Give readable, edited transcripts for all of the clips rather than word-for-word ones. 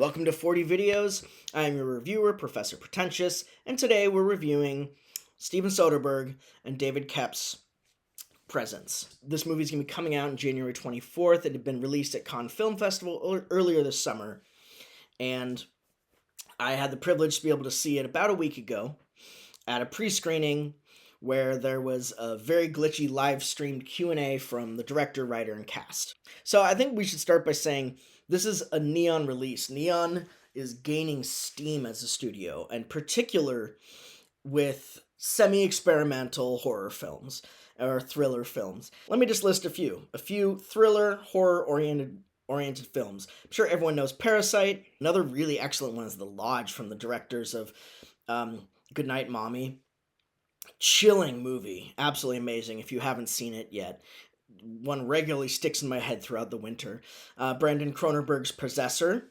Welcome to 40 Videos. I am your reviewer, Professor Pretentious, and today we're reviewing Steven Soderbergh and David Koepp's Presence. This movie is going to be coming out on January 24th. It had been released at Cannes Film Festival earlier this summer, and I had the privilege to be able to see it about a week ago at a pre-screening where there was a very glitchy live-streamed Q&A from the director, writer, and cast. So I think we should start by saying this is a Neon release. Neon is gaining steam as a studio, and particular with semi-experimental horror films, or thriller films. Let me just list a few. A few thriller, horror-oriented films. I'm sure everyone knows Parasite. Another really excellent one is The Lodge from the directors of Goodnight Mommy. Chilling movie. Absolutely amazing if you haven't seen it yet. One regularly sticks in my head throughout the winter. Brandon Cronenberg's Possessor.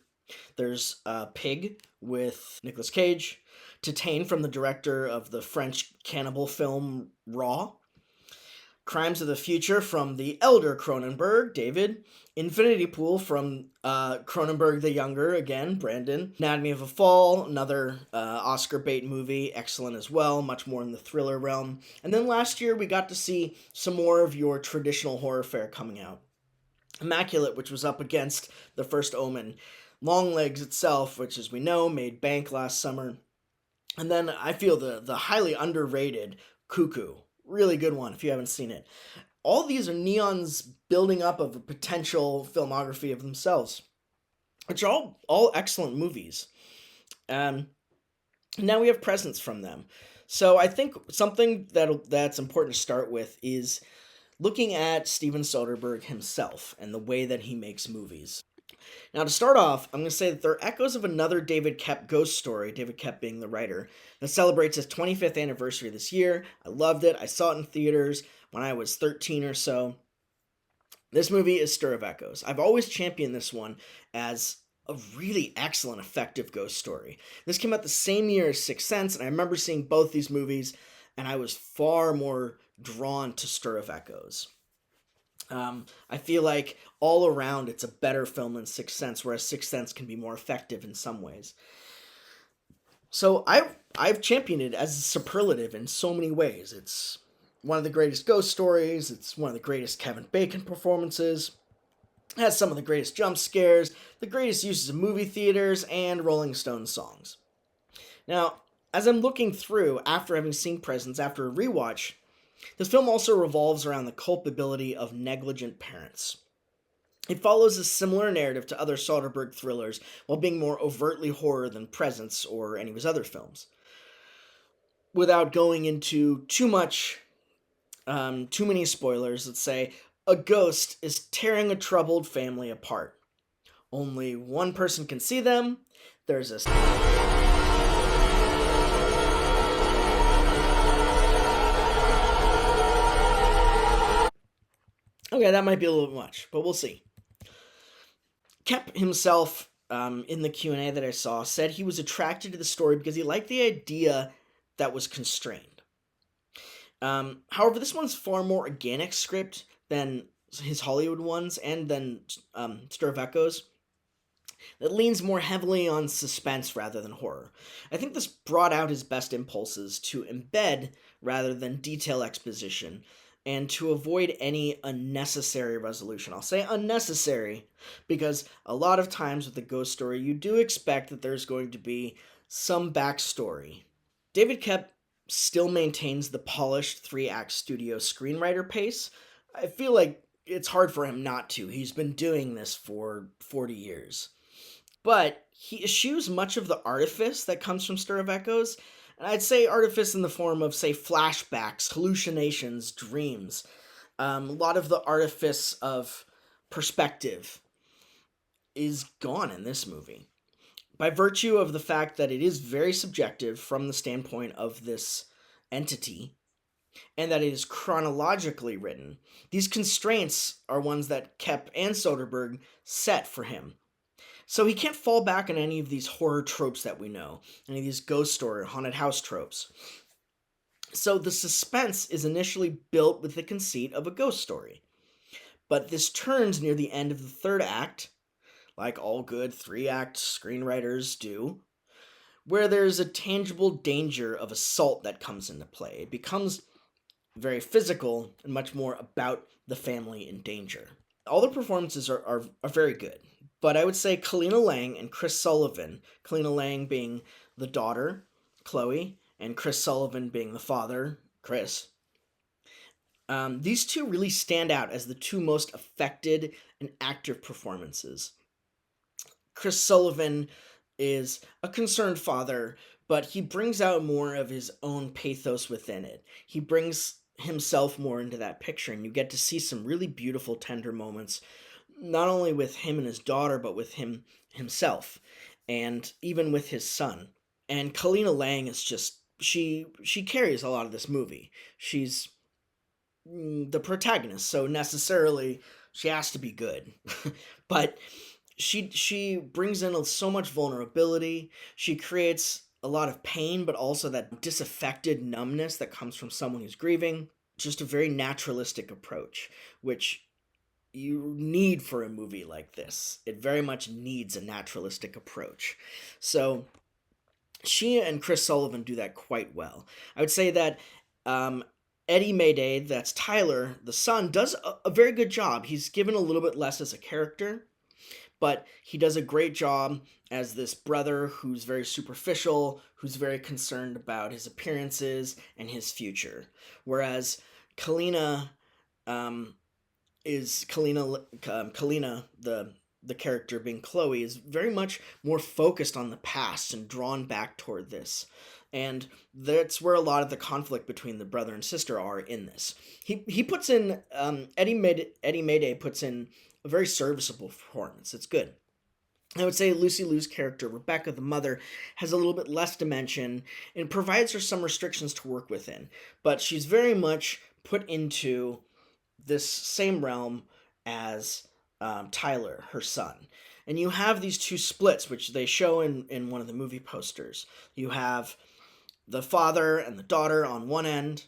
There's Pig with Nicolas Cage. Titane from the director of the French cannibal film Raw. Crimes of the Future from the elder Cronenberg, David. Infinity Pool from Cronenberg the younger, again, Brandon. Anatomy of a Fall, another Oscar bait movie, excellent as well, much more in the thriller realm. And then last year we got to see some more of your traditional horror fare coming out. Immaculate, which was up against The First Omen. Longlegs itself, which as we know, made bank last summer. And then I feel the highly underrated Cuckoo. Really good one if you haven't seen it. All these are Neon's building up of a potential filmography of themselves, which are all excellent movies. Now we have Presence from them. So I think something that's important to start with is looking at Steven Soderbergh himself and the way that he makes movies. Now, to start off, I'm going to say that there are echoes of another David Koepp ghost story, David Koepp being the writer, that celebrates his 25th anniversary this year. I loved it. I saw it in theaters when I was 13 or so. This movie is Stir of Echoes. I've always championed this one as a really excellent, effective ghost story. This came out the same year as Sixth Sense, and I remember seeing both these movies, and I was far more drawn to Stir of Echoes. I feel like all around it's a better film than Sixth Sense, whereas Sixth Sense can be more effective in some ways. So I've championed it as a superlative in so many ways. It's one of the greatest ghost stories. It's one of the greatest Kevin Bacon performances. It has some of the greatest jump scares, the greatest uses of movie theaters, and Rolling Stones songs. Now, as I'm looking through, after having seen Presence, after a rewatch, this film also revolves around the culpability of negligent parents. It follows a similar narrative to other Soderbergh thrillers, while being more overtly horror than Presence or any of his other films. Without going into too many spoilers, let's say, a ghost is tearing a troubled family apart. Only one person can see them. There's a... Okay, that might be a little bit much, but we'll see. Koepp himself, in the Q&A that I saw, said he was attracted to the story because he liked the idea that was constrained. However, this one's far more organic script than his Hollywood ones and than Stir of Echoes. It leans more heavily on suspense rather than horror. I think this brought out his best impulses to embed rather than detail exposition, and to avoid any unnecessary resolution. I'll say unnecessary because a lot of times with a ghost story, you do expect that there's going to be some backstory. David Koepp still maintains the polished 3-act studio screenwriter pace. I feel like it's hard for him not to. He's been doing this for 40 years. But he eschews much of the artifice that comes from Stir of Echoes. And I'd say artifice in the form of, say, flashbacks, hallucinations, dreams. A lot of the artifice of perspective is gone in this movie. By virtue of the fact that it is very subjective from the standpoint of this entity, and that it is chronologically written, these constraints are ones that Koepp and Soderbergh set for him. So he can't fall back on any of these horror tropes that we know, any of these ghost story or haunted house tropes. So the suspense is initially built with the conceit of a ghost story. But this turns near the end of the third act, like all good 3-act screenwriters do, where there's a tangible danger of assault that comes into play. It becomes very physical and much more about the family in danger. All the performances are very good, but I would say Kalina Lang and Chris Sullivan, Kalina Lang being the daughter, Chloe, and Chris Sullivan being the father, Chris. These two really stand out as the two most affected and active performances. Chris Sullivan is a concerned father, but he brings out more of his own pathos within it. He brings himself more into that picture, and you get to see some really beautiful, tender moments, not only with him and his daughter, but with him himself, and even with his son. And Kalina Lang is just she carries a lot of this movie. She's the protagonist, so necessarily she has to be good. But she brings in so much vulnerability. She creates a lot of pain, but also that disaffected numbness that comes from someone who's grieving. Just a very naturalistic approach, which you need for a movie like this. It very much needs a naturalistic approach. So she and Chris Sullivan do that quite well. I would say that Eddie Mayday, that's Tyler, the son, does a very good job. He's given a little bit less as a character, but he does a great job as this brother who's very superficial, who's very concerned about his appearances and his future. Whereas Kalina Kalina, the character being Chloe, is very much more focused on the past and drawn back toward this. And that's where a lot of the conflict between the brother and sister are in this. He puts in Eddie Mayday puts in a very serviceable performance. It's good. I would say Lucy Liu's character, Rebecca, the mother, has a little bit less dimension and provides her some restrictions to work within. But she's very much put into this same realm as Tyler, her son. And you have these two splits, which they show in one of the movie posters. You have the father and the daughter on one end,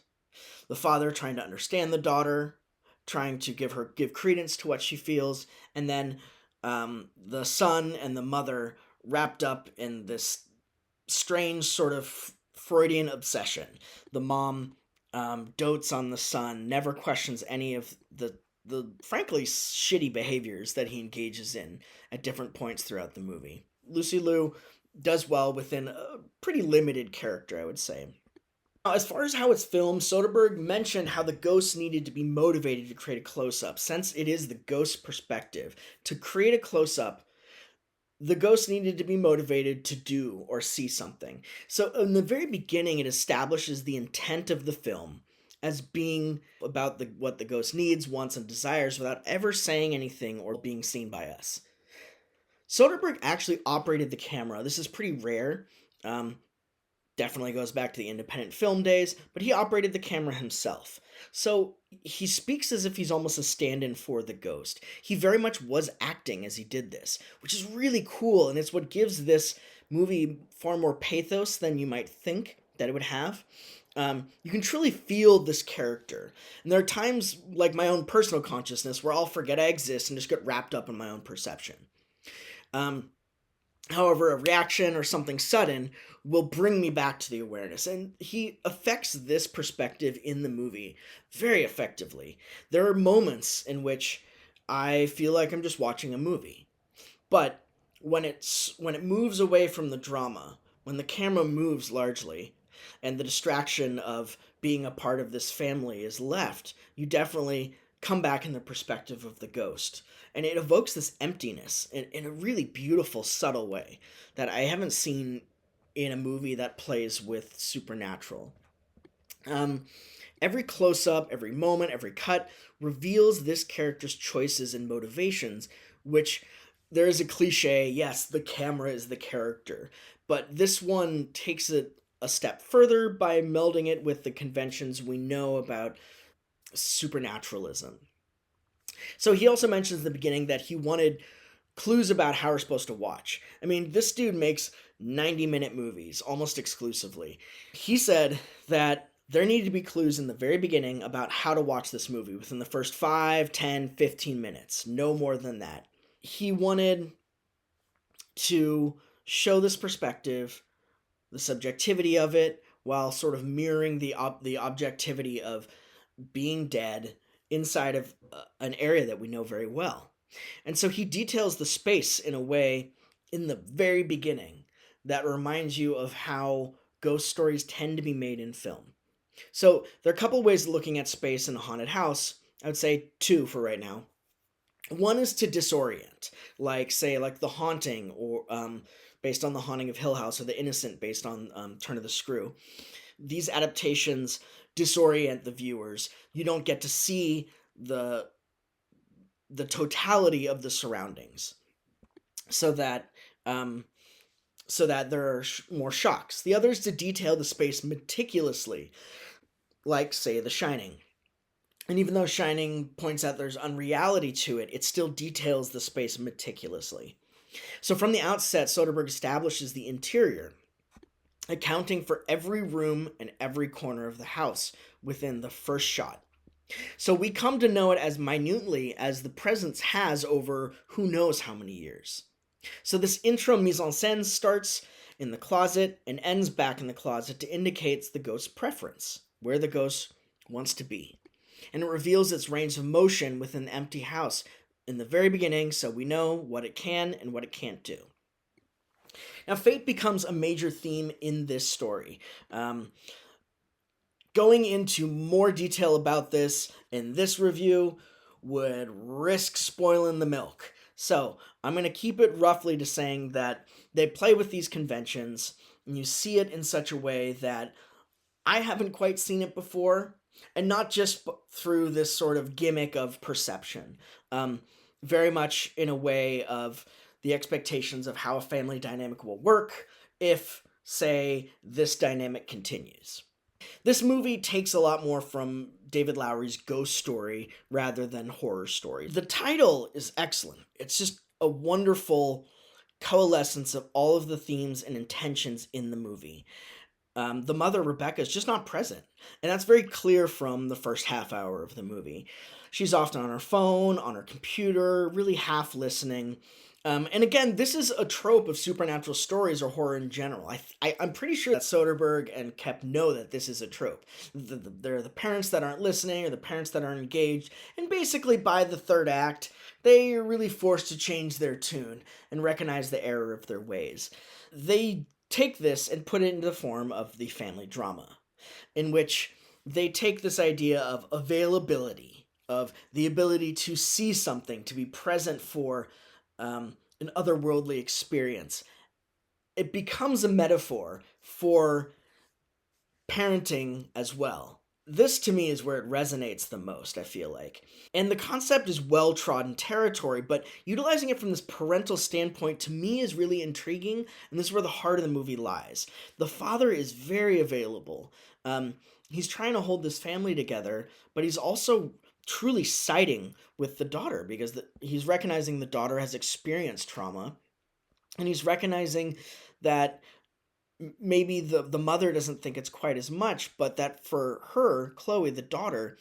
the father trying to understand the daughter, trying to give credence to what she feels, and then the son and the mother wrapped up in this strange sort of Freudian obsession. The mom dotes on the son, never questions any of the frankly shitty behaviors that he engages in at different points throughout the movie. Lucy Liu does well within a pretty limited character, I would say. Now, as far as how it's filmed, Soderbergh mentioned how the ghost needed to be motivated to create a close-up, since it is the ghost perspective. To create a close-up, the ghost needed to be motivated to do or see something. So in the very beginning, it establishes the intent of the film as being about what the ghost needs, wants, and desires without ever saying anything or being seen by us. Soderbergh actually operated the camera. This is pretty rare. Definitely goes back to the independent film days, but he operated the camera himself. So he speaks as if he's almost a stand-in for the ghost. He very much was acting as he did this, which is really cool, and it's what gives this movie far more pathos than you might think that it would have. You can truly feel this character. And there are times, like my own personal consciousness, where I'll forget I exist and just get wrapped up in my own perception. However, a reaction or something sudden will bring me back to the awareness, and he affects this perspective in the movie very effectively. There are moments in which I feel like I'm just watching a movie, but when it moves away from the drama, when the camera moves largely, and the distraction of being a part of this family is left, you definitely come back in the perspective of the ghost. And it evokes this emptiness in a really beautiful, subtle way that I haven't seen in a movie that plays with supernatural. Every close-up, every moment, every cut reveals this character's choices and motivations, which there is a cliche, yes, the camera is the character, but this one takes it a step further by melding it with the conventions we know about supernaturalism. So he also mentions in the beginning that he wanted clues about how we're supposed to watch. I mean, this dude makes 90-minute movies almost exclusively. He said that there needed to be clues in the very beginning about how to watch this movie within the first 5, 10, 15 minutes. No more than that. He wanted to show this perspective, the subjectivity of it, while sort of mirroring the objectivity of being dead inside of an area that we know very well. And so he details the space in a way in the very beginning that reminds you of how ghost stories tend to be made in film. So there are a couple ways of looking at space in a haunted house. I would say two for right now. One is to disorient, like say like The Haunting, or based on The Haunting of Hill House, or The Innocent based on Turn of the Screw. These adaptations disorient the viewers. You don't get to see the totality of the surroundings, so that there are more shocks. The other is to detail the space meticulously, like say The Shining. And even though Shining points out there's unreality to it, it still details the space meticulously. So from the outset, Soderbergh establishes the interior, accounting for every room and every corner of the house within the first shot. So we come to know it as minutely as the presence has over who knows how many years. So this intro mise en scène starts in the closet and ends back in the closet to indicate the ghost's preference, where the ghost wants to be. And it reveals its range of motion within the empty house in the very beginning, so we know what it can and what it can't do. Now, fate becomes a major theme in this story. Going into more detail about this in this review would risk spoiling the milk. So I'm going to keep it roughly to saying that they play with these conventions, and you see it in such a way that I haven't quite seen it before, and not just through this sort of gimmick of perception. Very much in a way of the expectations of how a family dynamic will work if, say, this dynamic continues. This movie takes a lot more from David Lowery's ghost story rather than horror story. The title is excellent. It's just a wonderful coalescence of all of the themes and intentions in the movie. The mother, Rebecca, is just not present. And that's very clear from the first half hour of the movie. She's often on her phone, on her computer, really half listening. And again, this is a trope of supernatural stories or horror in general. I'm pretty sure that Soderbergh and Koepp know that this is a trope. They're the parents that aren't listening or the parents that aren't engaged. And basically, by the third act, they are really forced to change their tune and recognize the error of their ways. They take this and put it into the form of the family drama, in which they take this idea of availability, of the ability to see something, to be present for an otherworldly experience. It becomes a metaphor for parenting as well. This, to me, is where it resonates the most, I feel like. And the concept is well-trodden territory, but utilizing it from this parental standpoint, to me, is really intriguing, and this is where the heart of the movie lies. The father is very available. He's trying to hold this family together, but he's also truly siding with the daughter, because he's recognizing the daughter has experienced trauma, and he's recognizing that maybe the mother doesn't think it's quite as much, but that for her, Chloe, the daughter,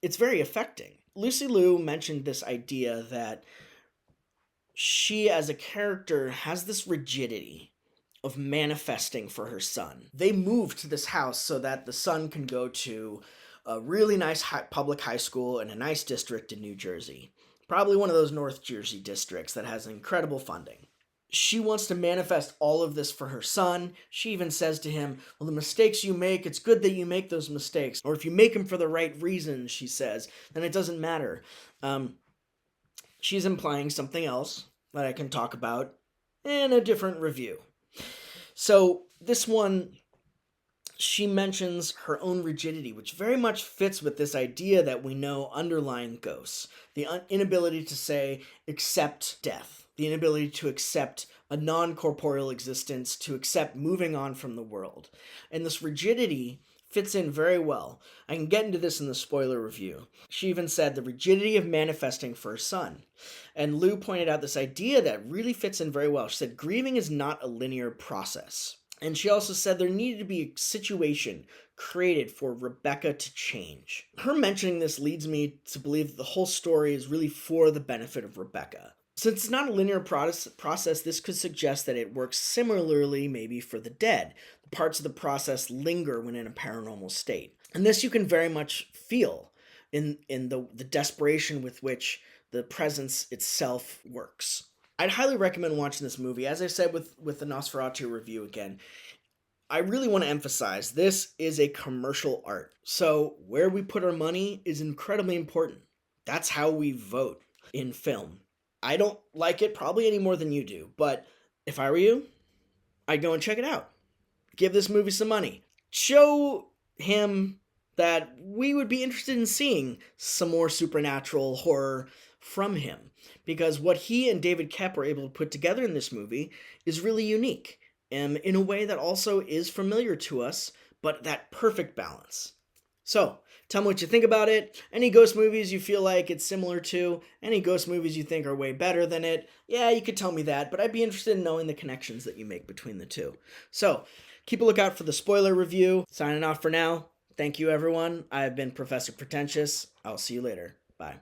it's very affecting. Lucy Liu mentioned this idea that she, as a character, has this rigidity of manifesting for her son. They moved to this house so that the son can go to a really nice public high school in a nice district in New Jersey. Probably one of those North Jersey districts that has incredible funding. She wants to manifest all of this for her son. She even says to him, well, the mistakes you make, it's good that you make those mistakes. Or if you make them for the right reasons, she says, then it doesn't matter. She's implying something else that I can talk about in a different review. So this one, she mentions her own rigidity, which very much fits with this idea that we know underlying ghosts. The inability to say, accept death. The inability to accept a non-corporeal existence, to accept moving on from the world. And this rigidity fits in very well. I can get into this in the spoiler review. She even said the rigidity of manifesting for her son. And Lou pointed out this idea that really fits in very well. She said, grieving is not a linear process. And she also said there needed to be a situation created for Rebecca to change. Her mentioning this leads me to believe that the whole story is really for the benefit of Rebecca. Since it's not a linear process, this could suggest that it works similarly maybe for the dead. The parts of the process linger when in a paranormal state. And this you can very much feel in the desperation with which the presence itself works. I'd highly recommend watching this movie. As I said with the Nosferatu review again, I really want to emphasize this is a commercial art. So where we put our money is incredibly important. That's how we vote in film. I don't like it probably any more than you do, but if I were you, I'd go and check it out. Give this movie some money. Show him that we would be interested in seeing some more supernatural horror from him, because what he and David Koepp were able to put together in this movie is really unique, in a way that also is familiar to us, but that perfect balance. So, tell me what you think about it. Any ghost movies you feel like it's similar to? Any ghost movies you think are way better than it? Yeah, you could tell me that, but I'd be interested in knowing the connections that you make between the two. So, keep a lookout for the spoiler review. Signing off for now. Thank you, everyone. I've been Professor Pretentious. I'll see you later. Bye.